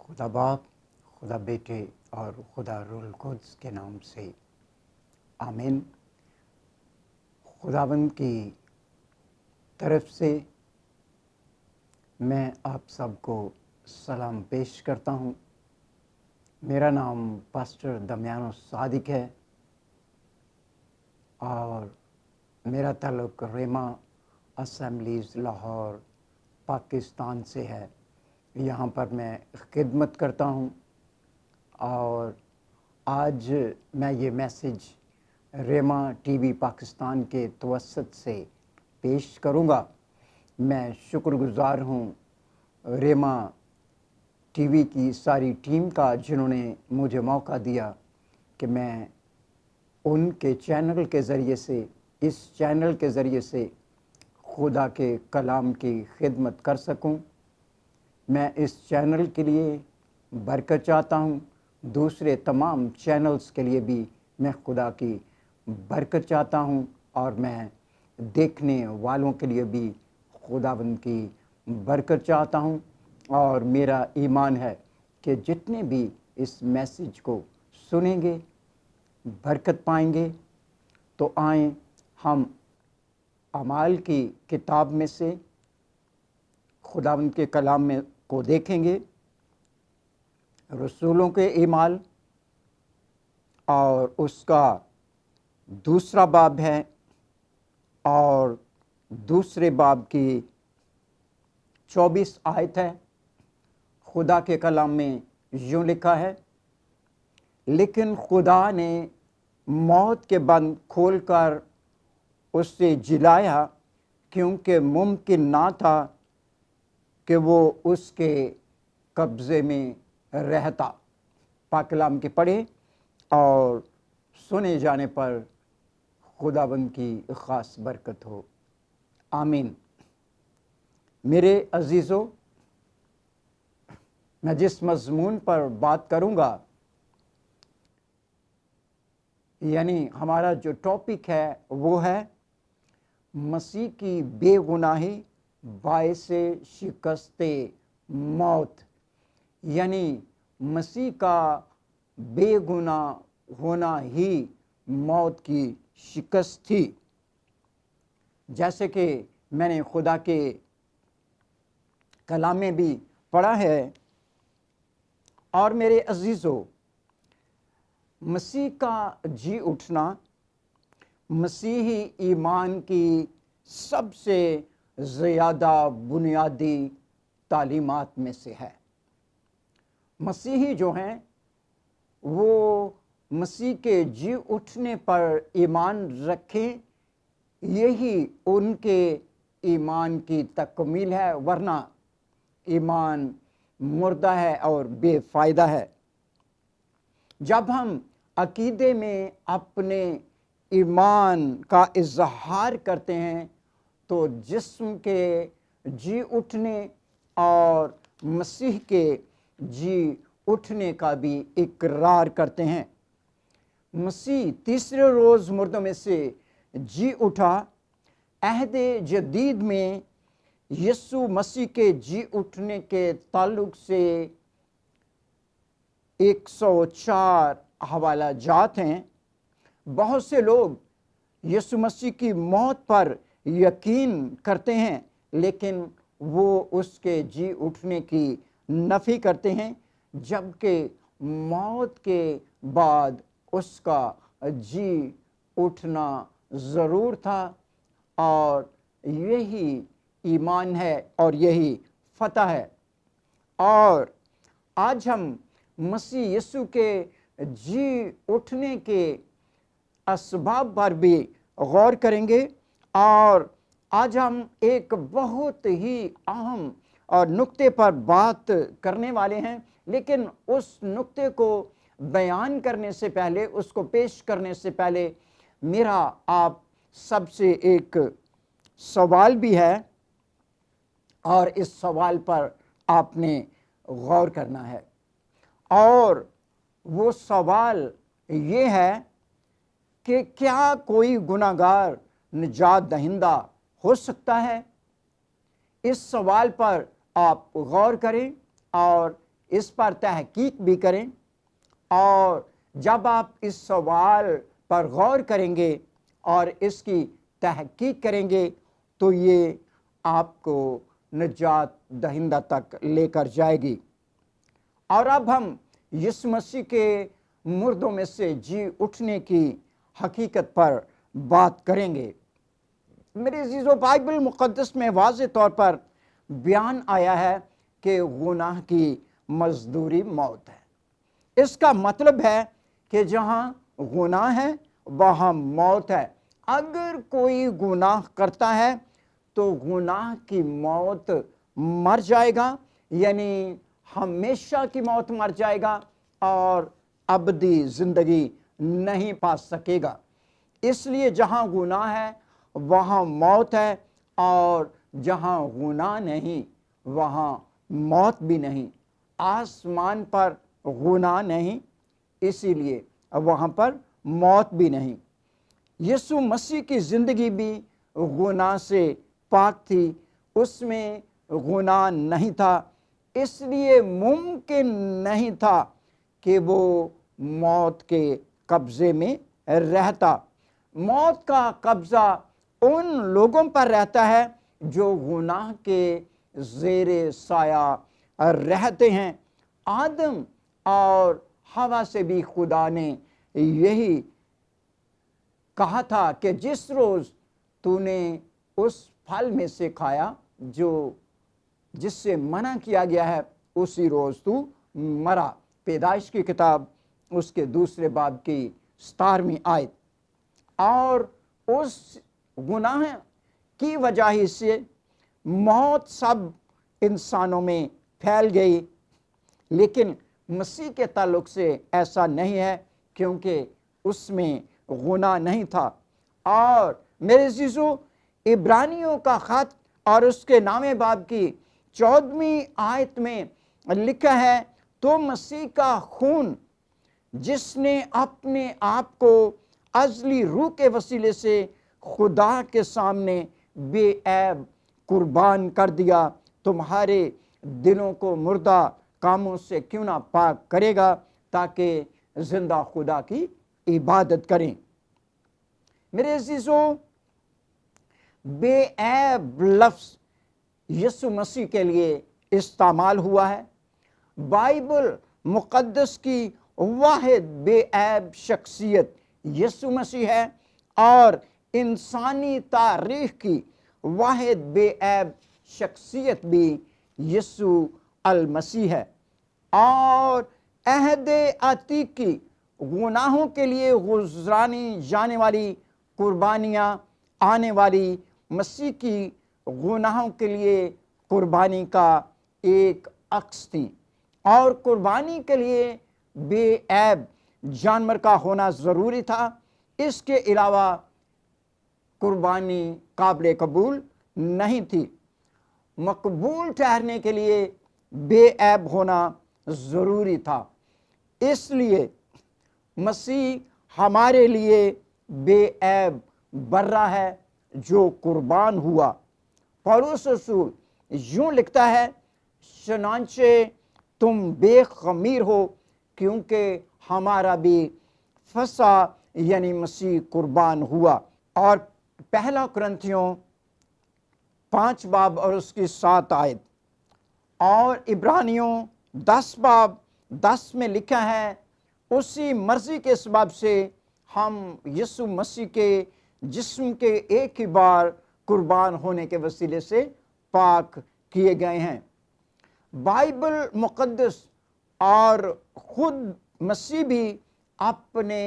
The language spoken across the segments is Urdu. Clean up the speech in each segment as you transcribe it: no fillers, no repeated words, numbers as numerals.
خدا باپ، خدا بیٹے اور خدا روح القدس کے نام سے آمین۔ خداوند کی طرف سے میں آپ سب کو سلام پیش کرتا ہوں۔ میرا نام پاسٹر دمیانو صادق ہے اور میرا تعلق ریما اسمبلیز لاہور پاکستان سے ہے۔ یہاں پر میں خدمت کرتا ہوں اور آج میں یہ message Reema T V Pakistan کے توسط سے پیش کروں گا۔ میں شکر گزار ہوں ریما ٹی وی کی ساری ٹیم کا، جنہوں نے مجھے موقع دیا کہ میں ان کے چینل کے ذریعے سے، اس چینل کے ذریعے سے خدا کے کلام کی خدمت کر سکوں۔ میں اس چینل کے لیے برکت چاہتا ہوں، دوسرے تمام چینلز کے لیے بھی میں خدا کی برکت چاہتا ہوں، اور میں دیکھنے والوں کے لیے بھی خداوند کی برکت چاہتا ہوں۔ اور میرا ایمان ہے کہ جتنے بھی اس میسیج کو سنیں گے برکت پائیں گے۔ تو آئیں ہم اعمال کی کتاب میں سے خداوند کے کلام میں کو دیکھیں گے۔ رسولوں کے اعمال اور اس کا دوسرا باب ہے، اور دوسرے باب کی 24 آیت ہے۔ خدا کے کلام میں یوں لکھا ہے، لیکن خدا نے موت کے بند کھول کر اس سے جلایا، کیونکہ ممکن نہ تھا کہ وہ اس کے قبضے میں رہتا۔ پاک کلام کے پڑھے اور سنے جانے پر خداوند کی خاص برکت ہو، آمین۔ میرے عزیزو، میں جس مضمون پر بات کروں گا، یعنی ہمارا جو ٹاپک ہے وہ ہے مسیح کی بے گناہی باعث شکست موت، یعنی مسیح کا بے گناہ ہونا ہی موت کی شکست تھی۔ جیسے کہ میں نے خدا کے کلام میں بھی پڑھا ہے، اور میرے عزیزو، مسیح کا جی اٹھنا مسیحی ایمان کی سب سے زیادہ بنیادی تعلیمات میں سے ہے۔ مسیحی جو ہیں وہ مسیح کے جی اٹھنے پر ایمان رکھیں، یہی ان کے ایمان کی تکمیل ہے، ورنہ ایمان مردہ ہے اور بے فائدہ ہے۔ جب ہم عقیدے میں اپنے ایمان کا اظہار کرتے ہیں تو جسم کے جی اٹھنے اور مسیح کے جی اٹھنے کا بھی اقرار کرتے ہیں۔ مسیح تیسرے روز مردوں میں سے جی اٹھا۔ عہد جدید میں یسوع مسیح کے جی اٹھنے کے تعلق سے 104 حوالہ جات ہیں۔ بہت سے لوگ یسوع مسیح کی موت پر یقین کرتے ہیں، لیکن وہ اس کے جی اٹھنے کی نفی کرتے ہیں، جبکہ موت کے بعد اس کا جی اٹھنا ضرور تھا، اور یہی ایمان ہے اور یہی فتح ہے۔ اور آج ہم مسیح یسوع کے جی اٹھنے کے اسباب پر بھی غور کریں گے، اور آج ہم ایک بہت ہی اہم اور نقطے پر بات کرنے والے ہیں، لیکن اس نقطے کو بیان کرنے سے پہلے، اس کو پیش کرنے سے پہلے میرا آپ سب سے ایک سوال بھی ہے، اور اس سوال پر آپ نے غور کرنا ہے، اور وہ سوال یہ ہے کہ کیا کوئی گناہگار نجات دہندہ ہو سکتا ہے؟ اس سوال پر آپ غور کریں اور اس پر تحقیق بھی کریں، اور جب آپ اس سوال پر غور کریں گے اور اس کی تحقیق کریں گے تو یہ آپ کو نجات دہندہ تک لے کر جائے گی۔ اور اب ہم یسوع مسیح کے مردوں میں سے جی اٹھنے کی حقیقت پر بات کریں گے۔ میرے عزیزو، بائبل مقدس میں واضح طور پر بیان آیا ہے کہ گناہ کی مزدوری موت ہے۔ اس کا مطلب ہے کہ جہاں گناہ ہے وہاں موت ہے۔ اگر کوئی گناہ کرتا ہے تو گناہ کی موت مر جائے گا، یعنی ہمیشہ کی موت مر جائے گا اور ابدی زندگی نہیں پا سکے گا۔ اس لیے جہاں گناہ ہے وہاں موت ہے، اور جہاں گناہ نہیں وہاں موت بھی نہیں۔ آسمان پر گناہ نہیں، اسی لیے وہاں پر موت بھی نہیں۔ یسوع مسیح کی زندگی بھی گناہ سے پاک تھی، اس میں گناہ نہیں تھا، اس لیے ممکن نہیں تھا کہ وہ موت کے قبضے میں رہتا۔ موت کا قبضہ ان لوگوں پر رہتا ہے جو گناہ کے زیر سایہ رہتے ہیں۔ آدم اور حوا سے بھی خدا نے یہی کہا تھا کہ جس روز تو نے اس پھل میں سے کھایا جس سے منع کیا گیا ہے، اسی روز تو مرا۔ پیدائش کی کتاب اس کے 2 باب کی 17ویں آیت۔ اور اس گناہ کی وجہ سے موت سب انسانوں میں پھیل گئی، لیکن مسیح کے تعلق سے ایسا نہیں ہے، کیونکہ اس میں گناہ نہیں تھا۔ اور میرے عزیزو، عبرانیوں کا خط اور اس کے 9ویں باب کی 14ویں آیت میں لکھا ہے، تو مسیح کا خون جس نے اپنے آپ کو ازلی روح کے وسیلے سے خدا کے سامنے بے عیب قربان کر دیا، تمہارے دلوں کو مردہ کاموں سے کیوں نہ پاک کرے گا، تاکہ زندہ خدا کی عبادت کریں۔ میرے عزیزو، بے عیب لفظ یسوع مسیح کے لیے استعمال ہوا ہے۔ بائبل مقدس کی واحد بے عیب شخصیت یسوع مسیح ہے، اور انسانی تاریخ کی واحد بے عیب شخصیت بھی یسوع المسیح ہے۔ اور عہد عتیق کی گناہوں کے لیے گزرانی جانے والی قربانیاں آنے والی مسیح کی گناہوں کے لیے قربانی کا ایک عکس تھی، اور قربانی کے لیے بے عیب جانور کا ہونا ضروری تھا۔ اس کے علاوہ قربانی قابل قبول نہیں تھی۔ مقبول ٹھہرنے کے لیے بے عیب ہونا ضروری تھا۔ اس لیے مسیح ہمارے لیے بے عیب برا ہے جو قربان ہوا۔ پولس رسول یوں لکھتا ہے، چنانچہ تم بے خمیر ہو، کیونکہ ہمارا بھی فسح یعنی مسیح قربان ہوا۔ اور پہلا کرنتھیوں 5 باب اور اس کی 7 آیت، اور عبرانیوں 10 باب 10 میں لکھا ہے، اسی مرضی کے سبب سے ہم یسوع مسیح کے جسم کے ایک ہی بار قربان ہونے کے وسیلے سے پاک کیے گئے ہیں۔ بائبل مقدس اور خود مسیح بھی اپنے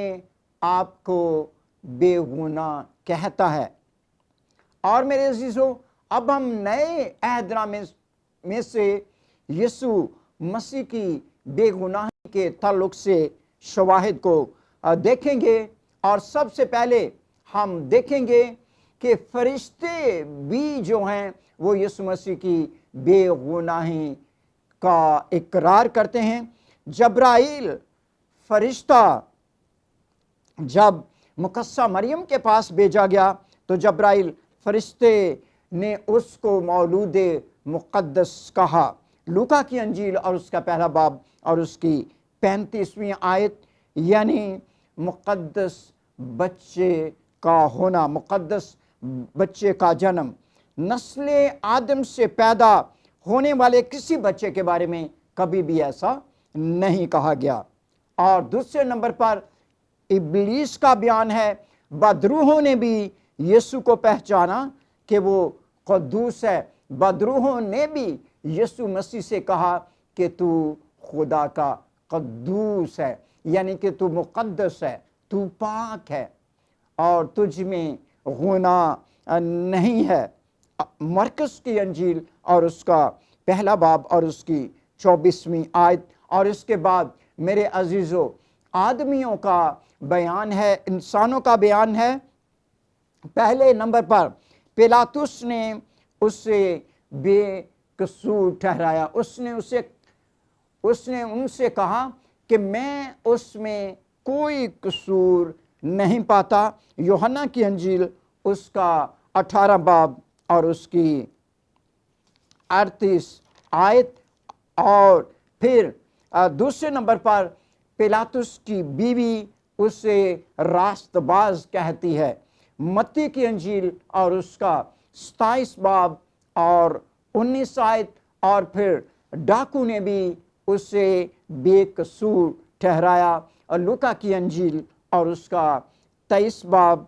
آپ کو بے گناہ کہتا ہے۔ اور میرے عزیزو، اب ہم نئے عہد نامے میں سے یسوع مسیح کی بے گناہی کے تعلق سے شواہد کو دیکھیں گے، اور سب سے پہلے ہم دیکھیں گے کہ فرشتے بھی جو ہیں وہ یسوع مسیح کی بے گناہی کا اقرار کرتے ہیں۔ جبرائیل فرشتہ جب مقدسہ مریم کے پاس بھیجا گیا تو جبرائیل فرشتے نے اس کو مولود مقدس کہا، لوکا کی انجیل اور اس کا پہلا باب اور اس کی 35ویں آیت، یعنی مقدس بچے کا ہونا، مقدس بچے کا جنم، نسل آدم سے پیدا ہونے والے کسی بچے کے بارے میں کبھی بھی ایسا نہیں کہا گیا۔ اور دوسرے نمبر پر ابلیس کا بیان ہے، بدروحوں نے بھی یسوع کو پہچانا کہ وہ قدوس ہے۔ بدروحوں نے بھی یسوع مسیح سے کہا کہ تو خدا کا قدوس ہے، یعنی کہ تو مقدس ہے، تو پاک ہے اور تجھ میں گناہ نہیں ہے۔ مرکز کی انجیل اور اس کا پہلا باب اور اس کی 24ویں آیت، اور اس کے بعد میرے عزیزو آدمیوں کا بیان ہے، انسانوں کا بیان ہے۔ پہلے نمبر پر پیلاطس نے اسے بے قصور ٹھہرایا، اس نے ان سے کہا کہ میں اس میں کوئی قصور نہیں پاتا۔ یوحنا کی انجیل اس کا 18 باب اور اس کی 38 آیت، اور پھر دوسرے نمبر پر پیلاطس کی بیوی اسے راست باز کہتی ہے۔ متی کی انجیل اور اس کا 27 باب اور 19 آیت، اور پھر ڈاکو نے بھی اسے بے قصور ٹھہرایا۔ اور لوکا کی انجیل اور اس کا 23 باب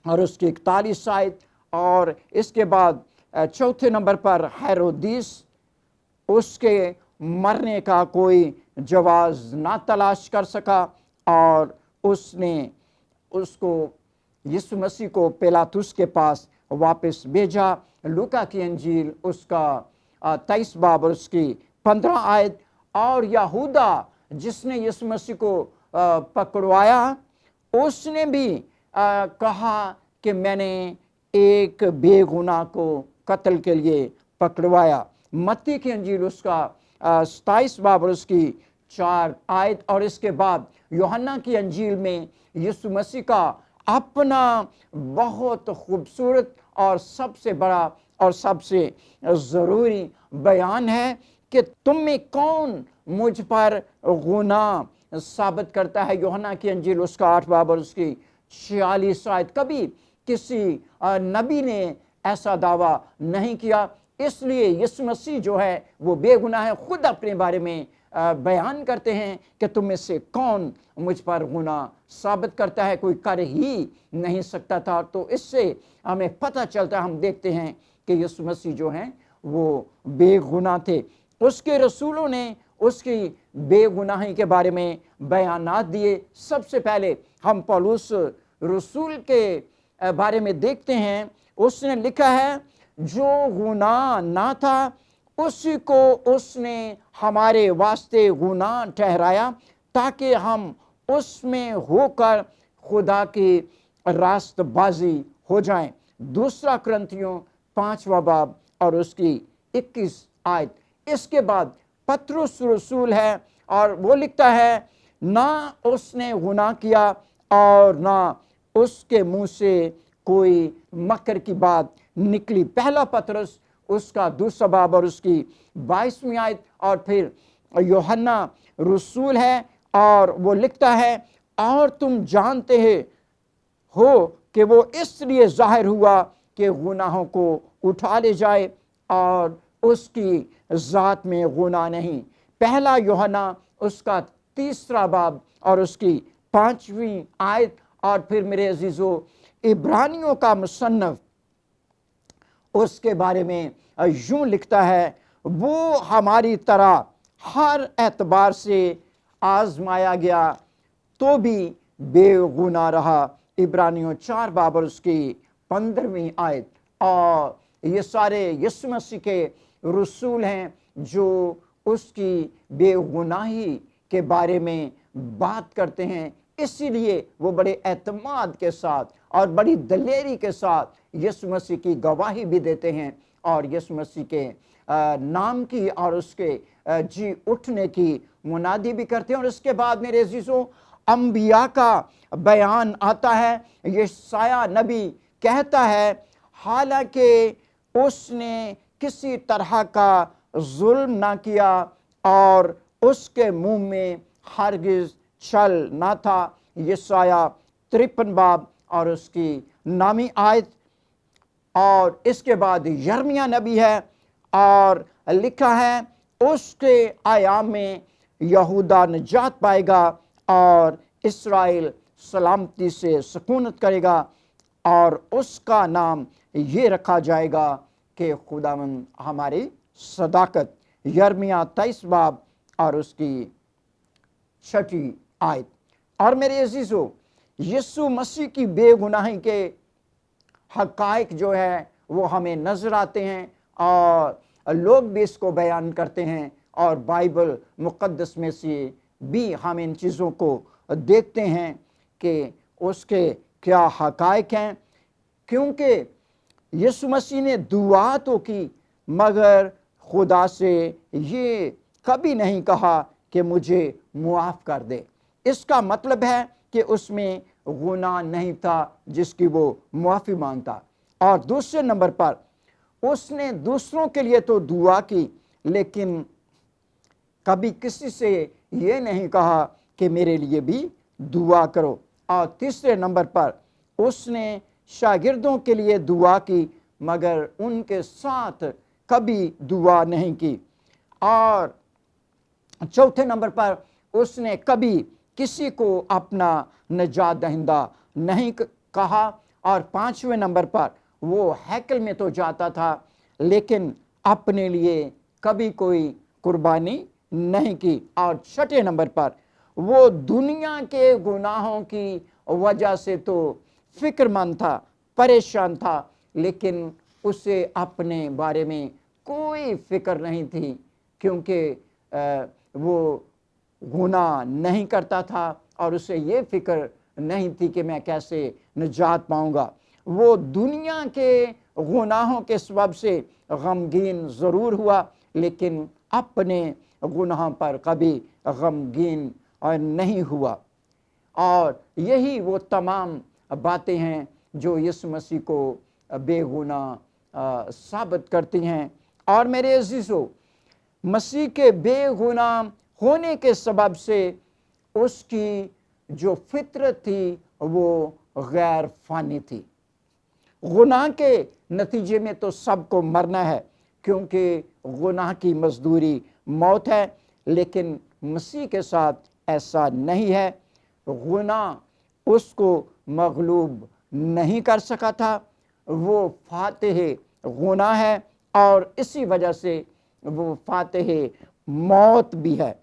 اور اس کی 41 آیت، اور اس کے بعد چوتھے نمبر پر ہیرودیس اس کے مرنے کا کوئی جواز نہ تلاش کر سکا، اور اس نے اس کو یسوع مسیح کو پیلاطس کے پاس واپس بھیجا۔ لوکا کی انجیل اس کا 23 باب اور اس کی 15 آیت، اور یہودا جس نے یسوع مسیح کو پکڑوایا، اس نے بھی کہا کہ میں نے ایک بے گناہ کو قتل کے لیے پکڑوایا۔ متی کی انجیل اس کا 27 باب اور اس کی 4 آیت، اور اس کے بعد یوحنا کی انجیل میں یسوع مسیح کا اپنا بہت خوبصورت اور سب سے بڑا اور سب سے ضروری بیان ہے کہ تم میں کون مجھ پر گناہ ثابت کرتا ہے۔ یوحنا کی انجیل اس کا 8 باب اور اس کی 46 آیت۔ کبھی کسی نبی نے ایسا دعویٰ نہیں کیا، اس لیے یسوع مسیح جو ہے وہ بے گناہ ہے۔ خود اپنے بارے میں بیان کرتے ہیں کہ تم میں سے کون مجھ پر گناہ ثابت کرتا ہے، کوئی کر ہی نہیں سکتا تھا۔ تو اس سے ہمیں پتہ چلتا ہے، ہم دیکھتے ہیں کہ یسوع مسیح جو ہیں وہ بے گناہ تھے۔ اس کے رسولوں نے اس کی بے گناہی کے بارے میں بیانات دیے۔ سب سے پہلے ہم پولس رسول کے بارے میں دیکھتے ہیں۔ اس نے لکھا ہے، جو گناہ نہ تھا اسی کو اس نے ہمارے واسطے گناہ ٹھہرایا، تاکہ ہم اس میں ہو کر خدا کی راست بازی ہو جائیں۔ دوسرا کرنتھیوں 5واں باب اور اس کی 21 آیت۔ اس کے بعد پترس رسول ہے اور وہ لکھتا ہے، نہ اس نے گناہ کیا اور نہ اس کے منہ سے کوئی مکر کی بات نکلی۔ پہلا پترس اس کا 2 باب اور اس کی 22ویں آیت، اور پھر یوحنا رسول ہے اور وہ لکھتا ہے، اور تم جانتے ہو کہ وہ اس لیے ظاہر ہوا کہ گناہوں کو اٹھا لے جائے، اور اس کی ذات میں گناہ نہیں۔ پہلا یوحنا اس کا 3 باب اور اس کی 5ویں آیت، اور پھر میرے عزیزو عبرانیوں کا مصنف اس کے بارے میں یوں لکھتا ہے، وہ ہماری طرح ہر اعتبار سے آزمایا گیا تو بھی بے گناہ رہا۔ عبرانیوں 4 باب اور اس کی 15ویں آیت۔ اور یہ سارے یسوع مسیح کے رسول ہیں جو اس کی بے گناہی کے بارے میں بات کرتے ہیں، اسی لیے وہ بڑے اعتماد کے ساتھ اور بڑی دلیری کے ساتھ یسوع مسیح کی گواہی بھی دیتے ہیں، اور یسوع مسیح کے نام کی اور اس کے جی اٹھنے کی منادی بھی کرتے ہیں۔ اور اس کے بعد میرے عزیزوں انبیاء کا بیان آتا ہے۔ یشعیاہ نبی کہتا ہے، حالانکہ اس نے کسی طرح کا ظلم نہ کیا اور اس کے منہ میں ہرگز چھل نہ تھا۔ یسایہ 53 باب اور اس کی 9 آیت۔ اور اس کے بعد یرمیہ نبی ہے اور لکھا ہے اس کے ایام میں یہودا نجات پائے گا اور اسرائیل سلامتی سے سکونت کرے گا، اور اس کا نام یہ رکھا جائے گا کہ خداوند ہماری صداقت۔ یرمیہ 23 باب اور اس کی 6 آیت۔ اور میرے عزیزو، یسوع مسیح کی بے گناہی کے حقائق جو ہے وہ ہمیں نظر آتے ہیں، اور لوگ بھی اس کو بیان کرتے ہیں، اور بائبل مقدس میں سے بھی ہم ان چیزوں کو دیکھتے ہیں کہ اس کے کیا حقائق ہیں۔ کیونکہ یسوع مسیح نے دعا تو کی مگر خدا سے یہ کبھی نہیں کہا کہ مجھے معاف کر دے۔ اس کا مطلب ہے کہ اس میں گناہ نہیں تھا جس کی وہ معافی مانگتا۔ اور دوسرے نمبر پر اس نے دوسروں کے لیے تو دعا کی لیکن کبھی کسی سے یہ نہیں کہا کہ میرے لیے بھی دعا کرو۔ اور تیسرے نمبر پر اس نے شاگردوں کے لیے دعا کی مگر ان کے ساتھ کبھی دعا نہیں کی۔ اور چوتھے نمبر پر اس نے کبھی کسی کو اپنا نجات دہندہ نہیں کہا۔ اور پانچویں نمبر پر وہ ہیکل میں تو جاتا تھا لیکن اپنے لیے کبھی کوئی قربانی نہیں کی۔ اور چھٹے نمبر پر وہ دنیا کے گناہوں کی وجہ سے تو فکر مند تھا، پریشان تھا، لیکن اسے اپنے بارے میں کوئی فکر نہیں تھی کیونکہ وہ گناہ نہیں کرتا تھا اور اسے یہ فکر نہیں تھی کہ میں کیسے نجات پاؤں گا۔ وہ دنیا کے گناہوں کے سبب سے غمگین ضرور ہوا لیکن اپنے گناہوں پر کبھی غمگین نہیں ہوا۔ اور یہی وہ تمام باتیں ہیں جو یسوع مسیح کو بے گناہ ثابت کرتی ہیں۔ اور میرے عزیزو، مسیح کے بے گناہ ہونے کے سبب سے اس کی جو فطرت تھی وہ غیر فانی تھی۔ گناہ کے نتیجے میں تو سب کو مرنا ہے کیونکہ گناہ کی مزدوری موت ہے، لیکن مسیح کے ساتھ ایسا نہیں ہے۔ گناہ اس کو مغلوب نہیں کر سکا تھا، وہ فاتح گناہ ہے اور اسی وجہ سے وہ فاتح موت بھی ہے۔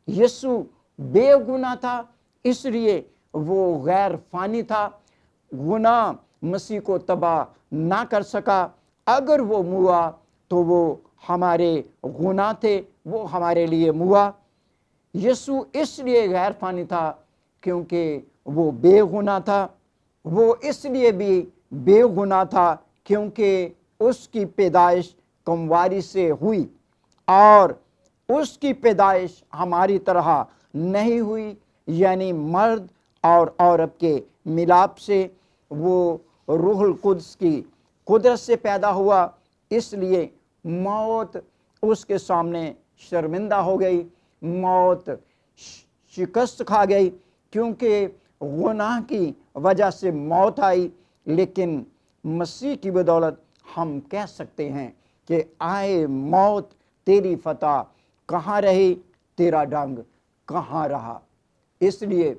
یسوع بے گناہ تھا اس لیے وہ غیر فانی تھا۔ گناہ مسیح کو تباہ نہ کر سکا۔ اگر وہ موا تو وہ ہمارے گناہ تھے، وہ ہمارے لیے موا۔ یسوع اس لیے غیر فانی تھا کیونکہ وہ بے گناہ تھا۔ وہ اس لیے بھی بے گناہ تھا کیونکہ اس کی پیدائش کمواری سے ہوئی اور اس کی پیدائش ہماری طرح نہیں ہوئی، یعنی مرد اور عورت کے ملاپ سے۔ وہ روح القدس کی قدرت سے پیدا ہوا، اس لیے موت اس کے سامنے شرمندہ ہو گئی، موت شکست کھا گئی کیونکہ گناہ کی وجہ سے موت آئی۔ لیکن مسیح کی بدولت ہم کہہ سکتے ہیں کہ آئے موت تیری فتح کہاں رہی، تیرا ڈنگ کہاں رہا۔ اس لیے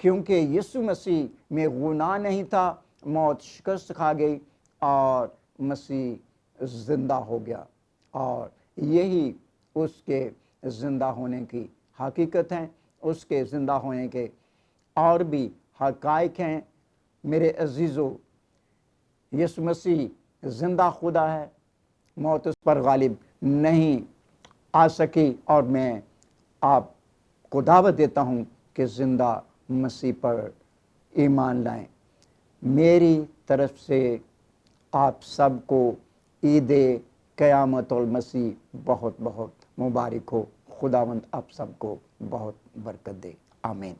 کیونکہ یسوع مسیح میں گناہ نہیں تھا، موت شکست کھا گئی اور مسیح زندہ ہو گیا، اور یہی اس کے زندہ ہونے کی حقیقت ہے۔ اس کے زندہ ہونے کے اور بھی حقائق ہیں۔ میرے عزیزو، یسوع مسیح زندہ خدا ہے، موت اس پر غالب نہیں آ سکی، اور میں آپ کو دعوت دیتا ہوں کہ زندہ مسیح پر ایمان لائیں۔ میری طرف سے آپ سب کو عید قیامت المسیح بہت بہت مبارک ہو۔ خداوند آپ سب کو بہت برکت دے۔ آمین۔